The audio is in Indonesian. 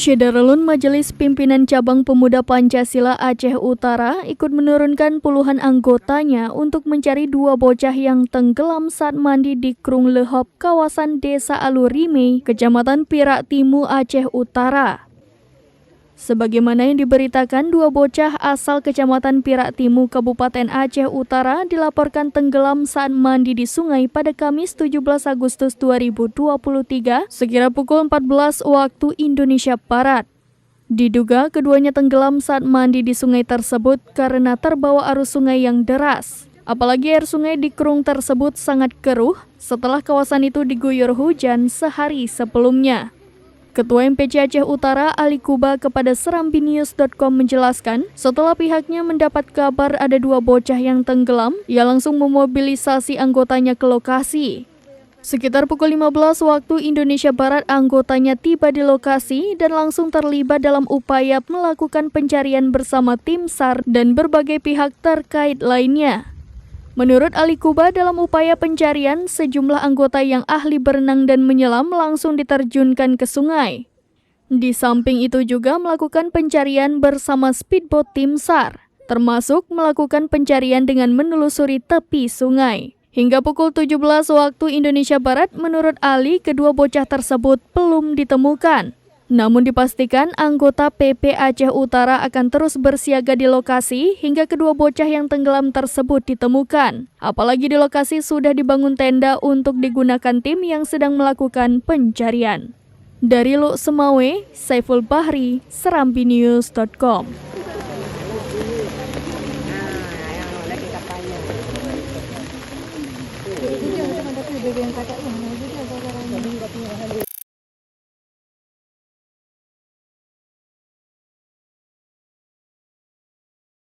Syederulun Majelis Pimpinan Cabang Pemuda Pancasila Aceh Utara ikut menurunkan puluhan anggotanya untuk mencari dua bocah yang tenggelam saat mandi di Krung Lehop, kawasan Desa Alurime, Kecamatan Pirak Timu, Aceh Utara. Sebagaimana yang diberitakan, dua bocah asal Kecamatan Pirak Timu, Kabupaten Aceh Utara dilaporkan tenggelam saat mandi di sungai pada Kamis 17 Agustus 2023 sekira pukul 14 waktu Indonesia Barat. Diduga keduanya tenggelam saat mandi di sungai tersebut karena terbawa arus sungai yang deras. Apalagi air sungai di Krung tersebut sangat keruh setelah kawasan itu diguyur hujan sehari sebelumnya. Ketua MPC Aceh Utara Ali Kuba kepada serambinews.com menjelaskan, setelah pihaknya mendapat kabar ada dua bocah yang tenggelam, ia langsung memobilisasi anggotanya ke lokasi. Sekitar pukul 15 waktu Indonesia Barat, anggotanya tiba di lokasi dan langsung terlibat dalam upaya melakukan pencarian bersama tim SAR dan berbagai pihak terkait lainnya. Menurut Ali Kuba, dalam upaya pencarian, sejumlah anggota yang ahli berenang dan menyelam langsung diterjunkan ke sungai. Di samping itu juga melakukan pencarian bersama speedboat tim SAR, termasuk melakukan pencarian dengan menelusuri tepi sungai. Hingga pukul 17 waktu Indonesia Barat, menurut Ali, kedua bocah tersebut belum ditemukan. Namun dipastikan anggota PP Aceh Utara akan terus bersiaga di lokasi hingga kedua bocah yang tenggelam tersebut ditemukan. Apalagi di lokasi sudah dibangun tenda untuk digunakan tim yang sedang melakukan pencarian. Dari Luk Semawe, Saiful Bahri, serambinews.com.